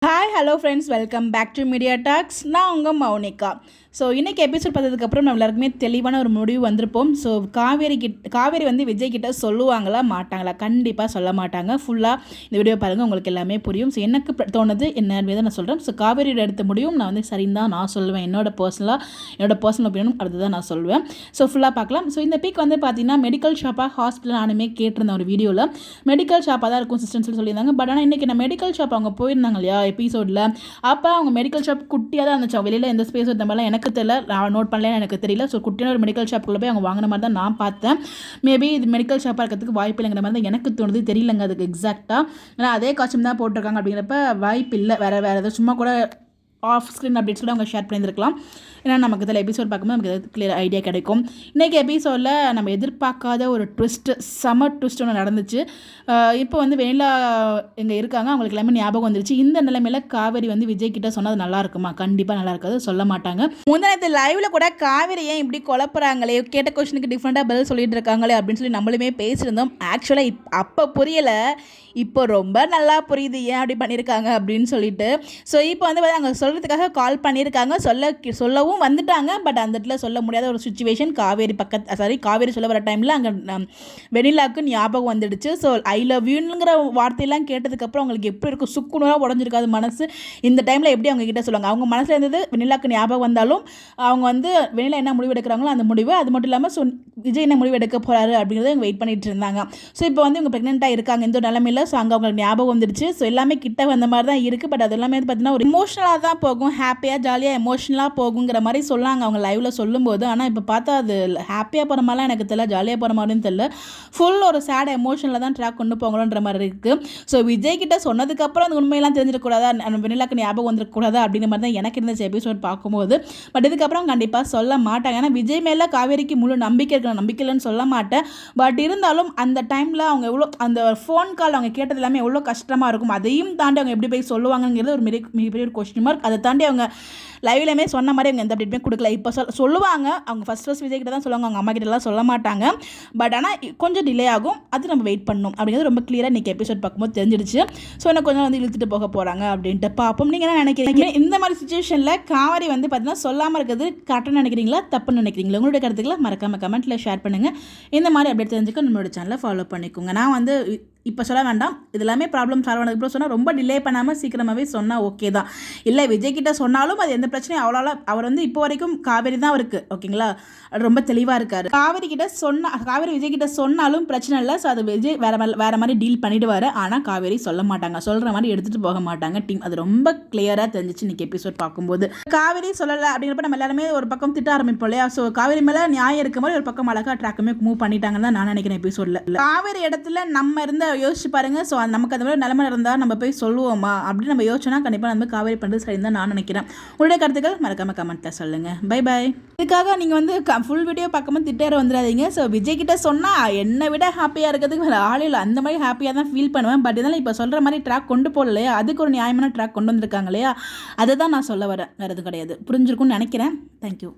Hi hello friends, welcome back to media talks. நான் உங்கள் Mounika. So இன்றைக்கி எபிசோட் பார்த்ததுக்கப்புறம் நம்ம எல்லாருக்குமே தெளிவான ஒரு முடிவு வந்திருப்போம். ஸோ காவேரி வந்து விஜய் கிட்ட சொல்லுவாங்களா மாட்டாங்களா? கண்டிப்பாக சொல்ல மாட்டாங்க. ஃபுல்லாக இந்த வீடியோ பாருங்கள், உங்களுக்கு எல்லாமே புரியும். ஸோ எனக்கு தோணுது என்னன்னு நான் சொல்கிறேன். ஸோ காவேரியோட எடுத்த முடியும் நான் வந்து சரின்னு தான் நான் சொல்லுவேன். என்னோட பர்சனல் ஒப்பீனியன் அதுதான் நான் சொல்லுவேன். ஸோ ஃபுல்லாக பார்க்கலாம். ஸோ இந்த பீக் வந்து பார்த்தீங்கன்னா மெடிக்கல் ஷாப்பாக ஹாஸ்பிட்டல் நானுமே கேட்டிருந்தேன் ஒரு வீடியோவில். மெடிக்கல் ஷாப்பாக தான் இருக்கும் சிஸ்டம்ஸ் சொல்லியிருந்தாங்க. பட் ஆனால் இன்றைக்கி நான் மெடிக்கல் ஷாப் அவங்க போயிருந்தாங்க இல்லையா எபிசோடில். அப்போ அவங்க மெடிக்கல் ஷாப் குட்டியாக தான் இருந்துச்சு. வெளியில் எந்த ஸ்பேஸ் இந்த மாதிரிலாம் எனக்கு தெரியல, நான் நோட் பண்ணல, எனக்கு தெரியல. ஸோ குட்டியான ஒரு மெடிக்கல் ஷாப்புக்குள்ளே போய் அவங்க வாங்கின மாதிரி தான் நான் பார்த்தேன். மேபி இது மெடிக்கல் ஷாப்பாக இருக்கிறதுக்கு வாய்ப்பு இல்லைங்கிற மாதிரி தான் எனக்கு தோணுது. தெரியலங்க அதுக்கு எக்ஸாக்டாக. ஏன்னா அதே காஸ்டியூம் தான் போட்டிருக்காங்க அப்படிங்கிறப்ப வாய்ப்பு இல்லை. வேறு ஏதாவது சும்மா கூட ஆஃப் ஸ்க்ரீன் அப்டேட்ஸ் கூட அவங்க ஷேர் பண்ணியிருக்கலாம். ஏன்னா நமக்கு இதில் எபிசோட் பார்க்கும்போது நமக்கு எதாவது கிளியர் ஐடியா கிடைக்கும். இன்றைக்கி எபிசோடில் நம்ம எதிர்பார்க்காத ஒரு செம ட்விஸ்ட் ஒன்று நடந்துச்சு. இப்போ வந்து வெண்ணிலா இங்கே இருக்காங்க, அவங்களுக்கு எல்லாமே ஞாபகம் வந்துருச்சு. இந்த நிலைமையில் காவேரி வந்து விஜய் கிட்ட சொன்னது நல்லா இருக்குமா? கண்டிப்பாக நல்லா இருக்காது, சொல்ல மாட்டாங்க. முந்தினத்து லைவில் கூட காவேரி ஏன் இப்படி குழப்புறாங்களே, கேட்ட கொஸ்டினுக்கு டிஃப்ரெண்ட்டாக பதில் சொல்லிட்டு இருக்காங்களே அப்படின்னு சொல்லி நம்மளுமே பேசியிருந்தோம். ஆக்சுவலாக அப்போ புரியலை, இப்போ ரொம்ப நல்லா புரியுது ஏன் அப்படி பண்ணியிருக்காங்க அப்படின்னு சொல்லிட்டு. ஸோ இப்போ வந்து அங்கே சொல்கிறதுக்காக கால் பண்ணியிருக்காங்க, சொல்லவும் வந்துட்டாங்க. பட் அந்த இடத்துல சொல்ல முடியாத ஒரு சுச்சுவேஷன். காவேரி சொல்ல வர டைமில் அங்கே வெண்ணிலாவுக்கு ஞாபகம் வந்துடுச்சு. ஸோ ஐ லவ் யூங்கிற வார்த்தையெல்லாம் கேட்டதுக்கப்புறம் அவங்களுக்கு எப்படி இருக்கும், சுக்குநூறாக உடஞ்சிருக்காது மனசு. இந்த டைமில் எப்படி அவங்க கிட்ட சொல்லுவாங்க? அவங்க மனசில் இருந்தது வெண்ணிலாவுக்கு ஞாபகம் வந்தாலும் அவங்க வந்து வெண்ணிலா என்ன முடிவு எடுக்கிறாங்களோ அந்த முடிவு. அது மட்டும் இல்லாமல் ஸோ விஜய் என்ன முடிவு எடுக்க போகிறாரு அப்படிங்கிறத அவங்க வெயிட் பண்ணிட்டு இருந்தாங்க. ஸோ இப்போ வந்து இவங்க ப்ரெக்னெண்ட்டாக இருக்காங்க இந்த நிலமையில். ஸோ அங்கே அவங்களுக்கு ஞாபகம் வந்துடுச்சு. ஸோ எல்லாமே கிட்ட வந்த மாதிரி தான் இருக்குது. பட் அது எல்லாமே வந்து பார்த்தீங்கன்னா ஒரு இமோஷனலாக தான் போகும், ஹாப்பியாக ஜாலியாக எமோஷனலாக போகுங்கிற மாதிரி சொல்லாங்க அவங்க லைவில் சொல்லும்போது. ஆனால் இப்போ பார்த்தா அது ஹாப்பியாக போகிற மாதிரிலாம் எனக்கு தெரியல, ஜாலியாக போகிற மாதிரின்னு தெரியல. ஃபுல் ஒரு சேட் எமோஷனில் தான் ட்ராக் கொண்டு போகணுன்ற மாதிரி இருக்குது. ஸோ விஜய் கிட்ட சொன்னதுக்கப்புறம் அந்த உண்மையெல்லாம் தெரிஞ்சிடக்கூடாதா, வெண்ணிலாக்கு ஞாபகம் வந்துருக்கூடாதா அப்படிங்கிற மாதிரி தான் எனக்கு இருந்துச்சு எபிசோட் பார்க்கும்போது. பட் இதுக்கப்புறம் கண்டிப்பாக சொல்ல மாட்டாங்க. ஏன்னா விஜய் மேலே காவேரிக்கு முழு நம்பிக்கை இருக்கிற, நம்பிக்கை இல்லைன்னு சொல்ல மாட்டேன். பட் இருந்தாலும் அந்த டைமில் அவங்க எவ்வளோ அந்த ஃபோன் கால் அவங்க கேட்டது எல்லாமே எவ்வளோ கஷ்டமாக இருக்கும். அதையும் தாண்டி அவங்க எப்படி போய் சொல்லுவாங்கங்கிறது ஒரு மிகப்பெரிய ஒரு கொஸ்டின் மார்க். அதை தாண்டி அவங்க லைவ்லையுமே சொன்ன மாதிரி அவங்க எந்த அப்டேட்டுமே கொடுக்கல. இப்போ சொல்லுவாங்க, அவங்க ஃபஸ்ட் விஜய் கிட்ட தான் சொல்லுவாங்க, அவங்க அம்மா கிட்டலாம் சொல்ல மாட்டாங்க. பட் ஆனால் கொஞ்சம் டிலே ஆகும், அது நம்ம வெயிட் பண்ணணும் அப்படிங்கிறது ரொம்ப கிளியராக இன்றைக்கி எபிசோட் பார்க்கும்போது தெரிஞ்சிடுச்சு. ஸோ எனக்கு கொஞ்சம் வந்து இழுத்துட்டு போக போகிறாங்க அப்படின்ட்டு பார்ப்போம். நீங்கள் என்ன நினைக்கிறீங்க? இந்த மாதிரி சுச்சுவேஷனில் காவேரி வந்து பார்த்தீங்கன்னா சொல்லாமல் இருக்கிறது கரெக்டாக நினைக்கிறீங்களா, தப்புன்னு நினைக்கிறீங்களா? உங்களுடைய கருத்துக்களை மறக்காமல் கமெண்ட்டில் ஷேர் பண்ணுங்கள். இந்த மாதிரி அப்டேட் தெரிஞ்சுக்க நம்மளோட சேனலை ஃபாலோ பண்ணிக்கோங்க. நான் வந்து இப்போ சொல்ல வேண்டாம், இது எல்லாமே ப்ராப்ளம் சால்வ் ஆனதுக்கப்புறம் சொன்னால் ரொம்ப டிலே பண்ணாமல் சீக்கிரமாகவே சொன்னால் ஓகே தான். இல்லை விஜய் கிட்ட சொன்னாலும் அது எந்த பிரச்சனையும் அவ்வளோ, அவர் வந்து இப்போ வரைக்கும் காவேரி தான் இருக்குது, ஓகேங்களா? ரொம்ப தெளிவாக இருக்கார். காவேரி விஜய் கிட்ட சொன்னாலும் பிரச்சனை இல்லை. ஸோ அது விஜய் வேறு மாதிரி டீல் பண்ணிவிடுவார். ஆனால் காவேரி சொல்ல மாட்டாங்க, சொல்கிற மாதிரி எடுத்துகிட்டு போக மாட்டாங்க டீம். அது ரொம்ப கிளியராக தெரிஞ்சிச்சு இன்றைக்கி எபிசோட் பார்க்கும்போது. காவேரி சொல்லலை அப்படிங்கிறப்ப நம்ம எல்லாருமே ஒரு பக்கம் திட்ட ஆரம்பிப்போம் இல்லையா? ஸோ காவேரி மேலே நியாயம் இருக்க மாதிரி ஒரு பக்கம் அழகாக ட்ராக்குமே மூவ் பண்ணிட்டாங்கன்னு தான் நான் நினைக்கிறேன் எபிசோடில். காவேரி இடத்துல நம்ம இருந்த யோசிச்சு பாருங்க. ஸோ நமக்கு அந்த மாதிரி நிலைமை இருந்தால் நம்ம போய் சொல்லுவோமா அப்படின்னு நம்ம யோசிச்சோன்னா கண்டிப்பாக நம்ம காவேரி பண்ணுறது சரின்னு தான் நான் நினைக்கிறேன். உங்களுடைய கருத்துக்கள் மறக்காம கமெண்ட்டில் சொல்லுங்கள். Bye bye. இதுக்காக நீங்கள் வந்து ஃபுல் வீடியோ பார்க்கும்போது திட்டேற வந்துடாதீங்க. ஸோ விஜய் கிட்ட சொன்னால் என்னை விட ஹாப்பியாக இருக்கிறதுக்கு வேறு ஆள் இல்லை, அந்த மாதிரி ஹாப்பியாக தான் ஃபீல் பண்ணுவேன். பட் இதனால் இப்போ சொல்கிற மாதிரி ட்ராக் கொண்டு போகலையா, அதுக்கு ஒரு நியாயமான ட்ராக் கொண்டு வந்திருக்காங்க இல்லையா, அதை தான் நான் சொல்ல வரேன், வேறு எதுவும் கிடையாது. புரிஞ்சிருக்கும்னு நினைக்கிறேன். தேங்க்யூ.